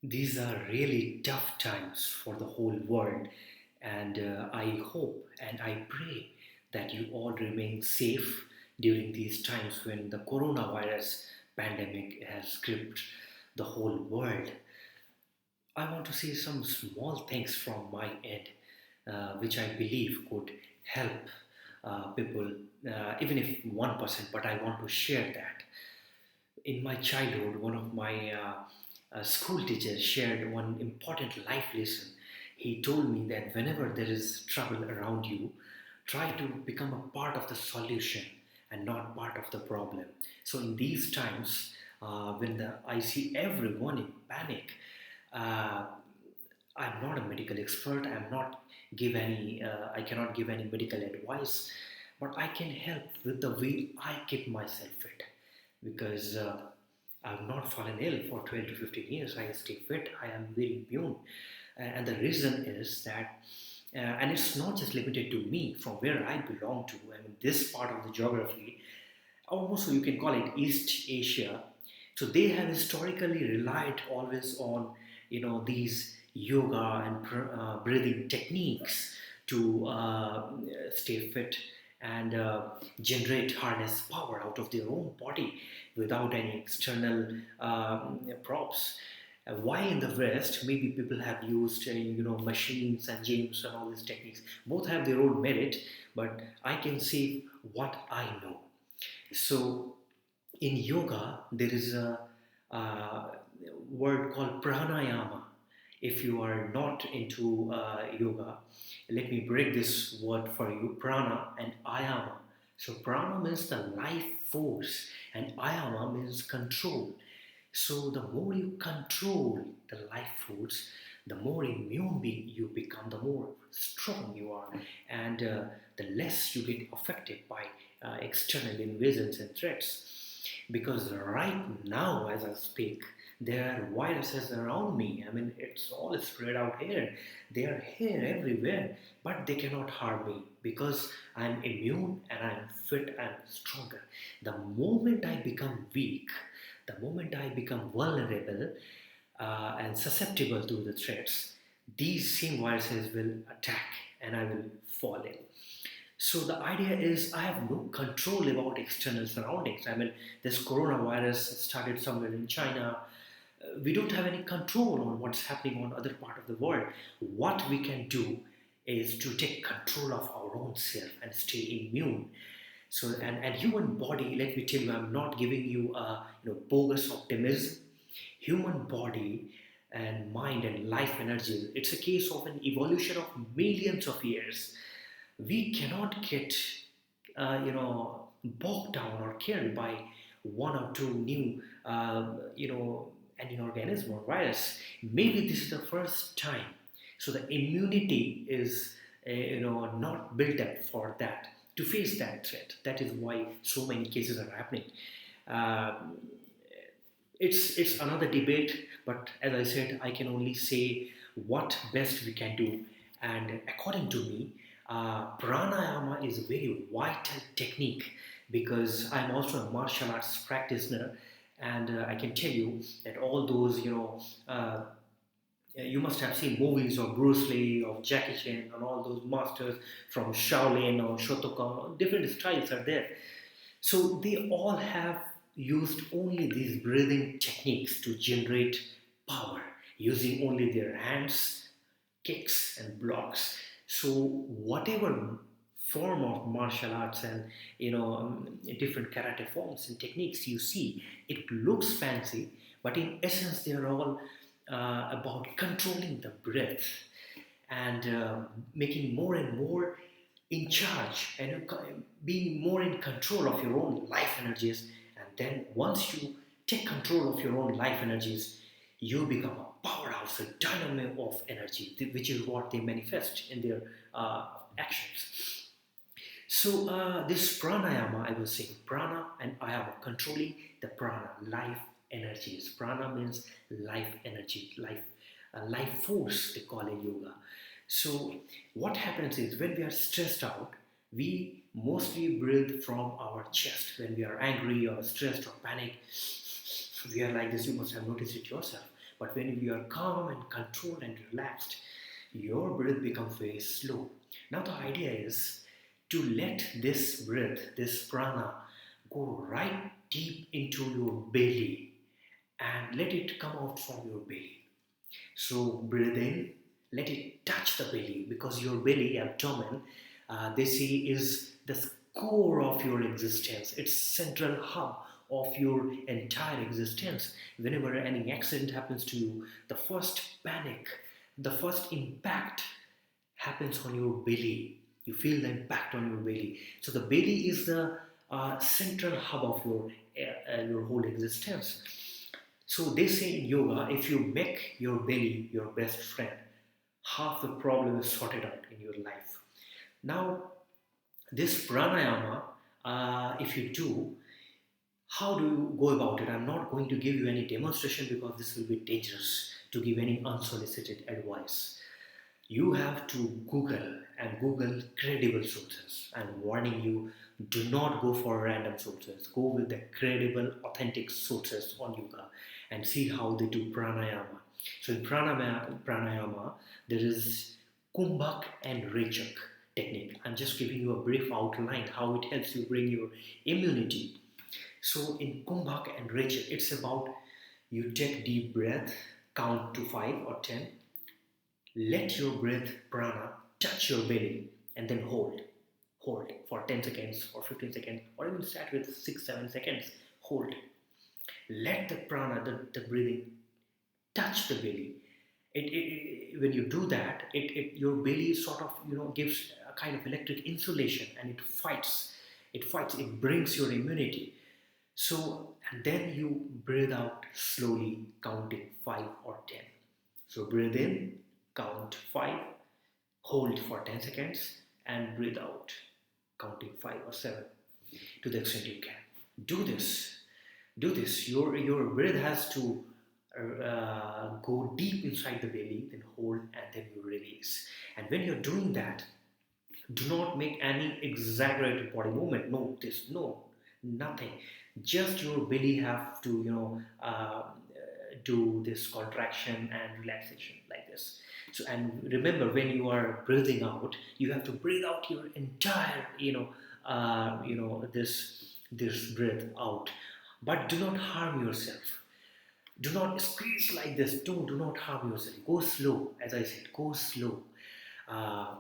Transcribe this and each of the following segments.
These are really tough times for the whole world, and I hope and I pray that you all remain safe during these times when the coronavirus pandemic has gripped the whole world. I want to say some small things from my end, which I believe could help people, even if 1%, but I want to share that. In my childhood, one of my school teachers shared one important life lesson. He told me that whenever there is trouble around you, try to become a part of the solution and not part of the problem. So, in these times, I see everyone in panic, uh, I'm not a medical expert. I cannot give any medical advice, but I can help with the way I keep myself fit because I've not fallen ill for 12 to 15 years. I stay fit. I am very immune. And the reason is that, and it's not just limited to me from where I belong to. I mean, this part of the geography, almost you can call it East Asia. So they have historically relied always on these yoga and breathing techniques to stay fit and generate harness power out of their own body without any external props. While in the West, maybe people have used machines and gyms and all these techniques. Both have their own merit, but I can say what I know. So in yoga, there is a word called pranayama. If you are not into yoga, let me break this word for you: prana and ayama. So prana means the life force, and ayama means control. So the more you control the life force, the more you become, the more strong you are, and the less you get affected by external invasions and threats. Because right now, as I speak, there are viruses around me. I mean, it's all spread out here. They are here everywhere, but they cannot harm me because I'm immune and I'm fit and stronger. The moment I become weak, the moment I become vulnerable and susceptible to the threats, these same viruses will attack and I will fall in. So the idea is I have no control about external surroundings. I mean, this coronavirus started somewhere in China. We don't have any control on what's happening on other part of the world. What we can do is to take control of our own self and stay immune. So and human body, let me tell you, I'm not giving you a bogus optimism. Human body and mind and life energy, it's a case of an evolution of millions of years. We cannot get bogged down or killed by one or two new any organism or virus. Maybe this is the first time, so the immunity is not built up for that, to face that threat. That is why so many cases are happening. Um, it's another debate, but as I said, I can only say what best we can do. And according to me, pranayama is a very vital technique because I'm also a martial arts practitioner, and I can tell you that all those you must have seen movies of Bruce Lee, of Jackie Chan, and all those masters from Shaolin or Shotokan. Different styles are there. So they all have used only these breathing techniques to generate power using only their hands, kicks, and blocks. So whatever form of martial arts and different karate forms and techniques you see, it looks fancy, but in essence they are all about controlling the breath and making more and more in charge and being more in control of your own life energies. And then once you take control of your own life energies, you become a powerhouse, a dynamo of energy, which is what they manifest in their actions. So this pranayama, I was saying prana and ayama, controlling the prana, life energies. Prana means life energy, life force, they call in yoga. So what happens is when we are stressed out, we mostly breathe from our chest. When we are angry or stressed or panicked, we are like this. You must have noticed it yourself. But when you are calm and controlled and relaxed, your breath becomes very slow. Now the idea is to let this breath, this prana, go right deep into your belly and let it come out from your belly. So breathe in, let it touch the belly because your belly, abdomen, they say is the core of your existence. It's central hub of your entire existence. Whenever any accident happens to you, the first panic, the first impact happens on your belly. You feel the impact on your belly. So the belly is the central hub of your whole existence. So they say in yoga, if you make your belly your best friend, half the problem is sorted out in your life. Now, this pranayama, if you do, how do you go about it? I'm not going to give you any demonstration because this will be dangerous to give any unsolicited advice. You have to Google and Google credible sources. I'm warning you, do not go for random sources. Go with the credible, authentic sources on yoga and see how they do pranayama. So in pranayama there is kumbhak and rechak technique. I'm just giving you a brief outline how it helps you bring your immunity. So in kumbhak and rechak, it's about you take deep breath, count to 5 or 10, let your breath, prana, touch your belly and then hold. Hold for 10 seconds or 15 seconds or even start with 6, 7 seconds. Hold. Let the prana, the breathing, touch the belly. When you do that, your belly sort of gives a kind of electric insulation and it fights. It fights. It brings your immunity. So and then you breathe out slowly, counting 5 or 10. So breathe in, count 5, hold for 10 seconds, and breathe out, counting 5 or 7 to the extent you can. Do this. Do this. Your breath has to go deep inside the belly, then hold, and then you release. And when you're doing that, do not make any exaggerated body movement. No, nothing. Just your belly have to, do this contraction and relaxation like this. So, and remember, when you are breathing out, you have to breathe out your entire, this breath out. But do not harm yourself. Do not squeeze like this. Do not harm yourself. Go slow, as I said. Go slow. Uh,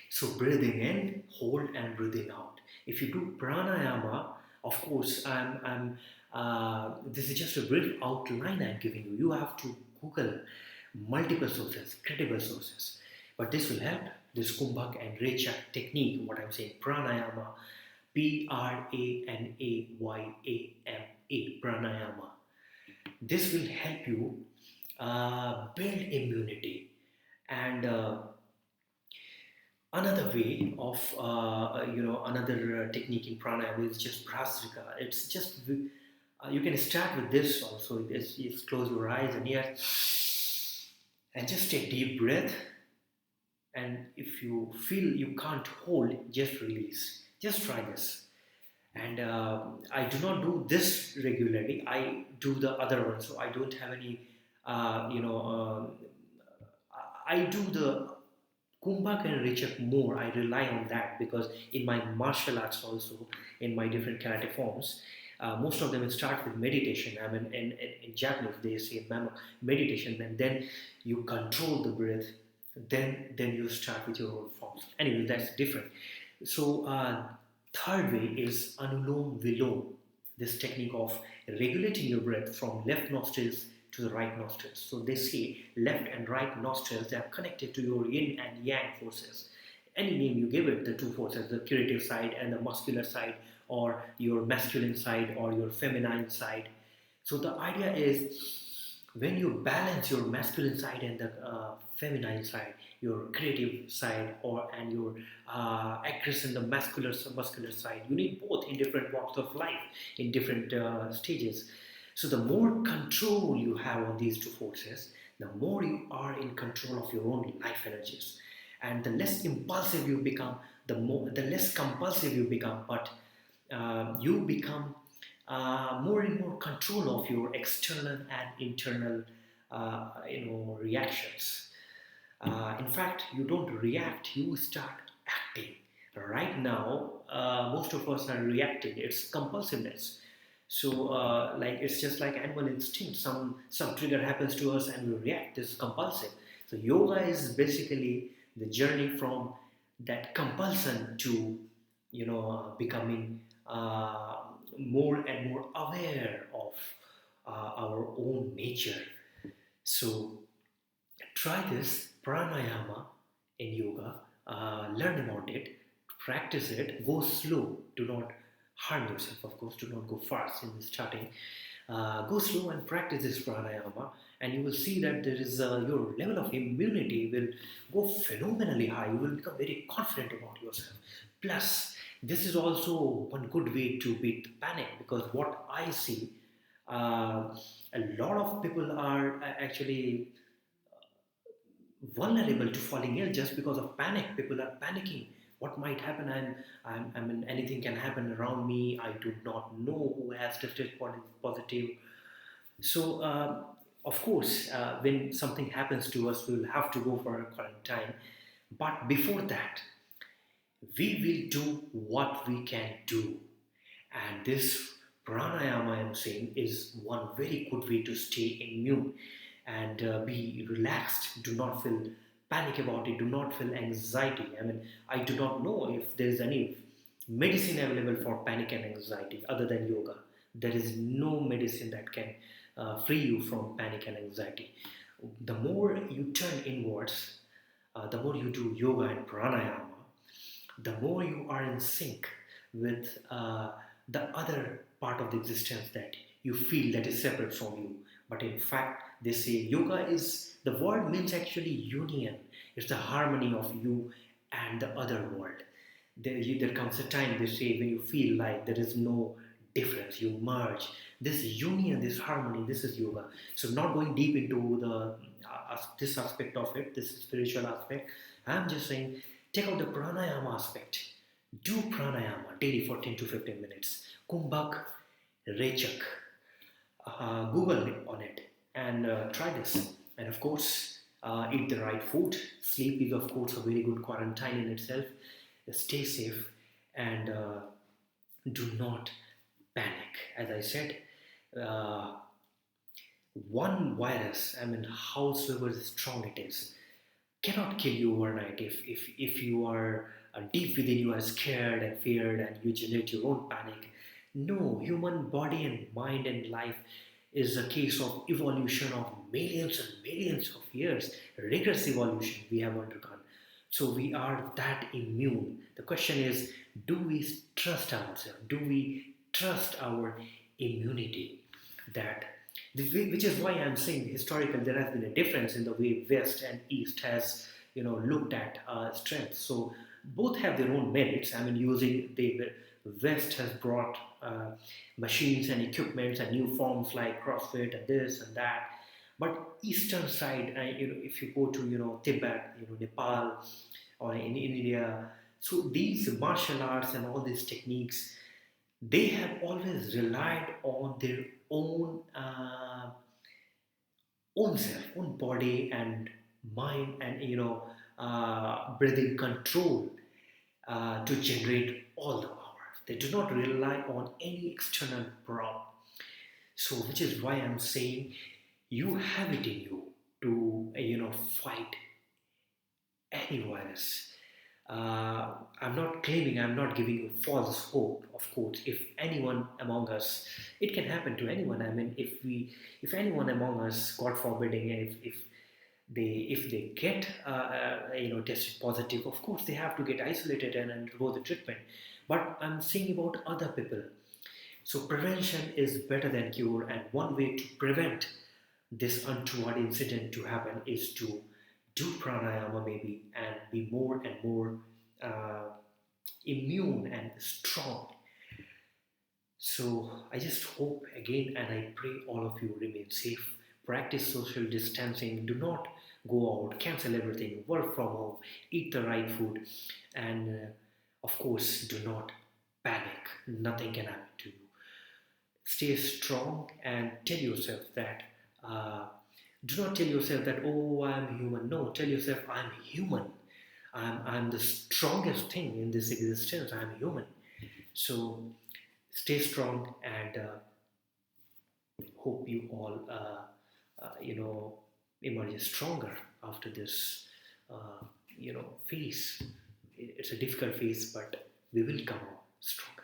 so breathing in, hold, and breathing out. If you do pranayama, of course, this is just a brief outline I'm giving you. You have to Google multiple sources, credible sources. But this will help. This kumbhak and rechak technique, what I'm saying, pranayama, Pranayama, pranayama. This will help you build immunity. And another way of, another technique in pranayama is just prasrika. It's just, you can start with this also. Just close your eyes and ears and just take deep breath. And if you feel you can't hold, just release. Just try this. And I do not do this regularly. I do the other one, so I don't have any. I do the Kumbhak and Richak more. I rely on that because in my martial arts also, in my different karate forms, most of them start with meditation. I mean, in Japanese they say meditation, and then you control the breath. Then you start with your own forms. Anyway, that's different. So third way is Anulom Vilom, this technique of regulating your breath from left nostrils to the right nostrils. So they say left and right nostrils, they are connected to your yin and yang forces. Any name you give it, the two forces, the curative side and the muscular side, or your masculine side or your feminine side. So the idea is when you balance your masculine side and the feminine side, your creative side and your aggression, the muscular side, you need both in different walks of life, in different stages. So the more control you have on these two forces, the more you are in control of your own life energies, and the less impulsive you become, the less compulsive you become, but you become more and more control of your external and internal reactions. In fact, you don't react, you start acting. Right now, most of us are reacting. It's compulsiveness. So, like it's just like animal instinct. Some trigger happens to us and we react. This is compulsive. So, yoga is basically the journey from that compulsion to becoming more and more aware of our own nature. So try this pranayama in yoga, learn about it, practice it, go slow, do not harm yourself, of course, do not go fast in the starting. Go slow and practice this pranayama, and you will see that there is your level of immunity will go phenomenally high. You will become very confident about yourself. Plus, this is also one good way to beat the panic because what I see, a lot of people are actually vulnerable to falling ill just because of panic. People are panicking. What might happen? I mean, anything can happen around me. I do not know who has tested positive. So, of course, when something happens to us, we will have to go for a quarantine. But before that, we will do what we can do. And this pranayama, I'm saying, is one very good way to stay immune and be relaxed. Do not feel panic about it. Do not feel anxiety. I mean, I do not know if there is any medicine available for panic and anxiety other than yoga. There is no medicine that can free you from panic and anxiety. The more you turn inwards, the more you do yoga and pranayama, the more you are in sync with the other part of the existence that you feel that is separate from you. But in fact, they say yoga is the word means actually union. It's the harmony of you and the other world. There comes a time they say when you feel like there is no difference, you merge. This union, this harmony, this is yoga. So, not going deep into the this aspect of it, this spiritual aspect. I'm just saying, take out the pranayama aspect. Do pranayama daily for 10 to 15 minutes. Kumbhak Rechak. Google on it and try this. And of course, eat the right food. Sleep is, of course, a very good quarantine in itself. Stay safe and do not panic. As I said, uh, one virus, I mean, howsoever strong it is, cannot kill you overnight. If you are deep within, you are scared and feared and you generate your own panic. No, human body and mind and life is a case of evolution of millions and millions of years, rigorous evolution we have undergone. So we are that immune. The question is, do we trust ourselves? Do we trust our immunity? That which is why I'm saying historically there has been a difference in the way West and East has looked at strength. So both have their own merits. I mean, using the West has brought machines and equipments and new forms like CrossFit and this and that. But Eastern side, if you go to Tibet, Nepal, or in India, so these martial arts and all these techniques, they have always relied on their own own self, own body and mind, and breathing control to generate all the power. They do not rely on any external prop. So, which is why I'm saying you have it in you to fight any virus. I'm not claiming, I'm not giving you false hope. Of course, if anyone among us, it can happen to anyone. I mean, if anyone among us, God forbidding, if they get tested positive, of course they have to get isolated and undergo the treatment. But I'm saying about other people. So prevention is better than cure, and one way to prevent this untoward incident to happen is to do pranayama maybe and be more and more uh, immune and strong. So I just hope again and I pray all of you remain safe, practice social distancing, do not go out, cancel everything, work from home, eat the right food, and of course, do not panic. Nothing can happen to you. Stay strong and tell yourself that uh, Do not tell yourself that, oh, I'm human. No, tell yourself, I'm human. I'm the strongest thing in this existence. I'm human. So stay strong, and hope you all, emerge stronger after this, phase. It's a difficult phase, but we will come out strong.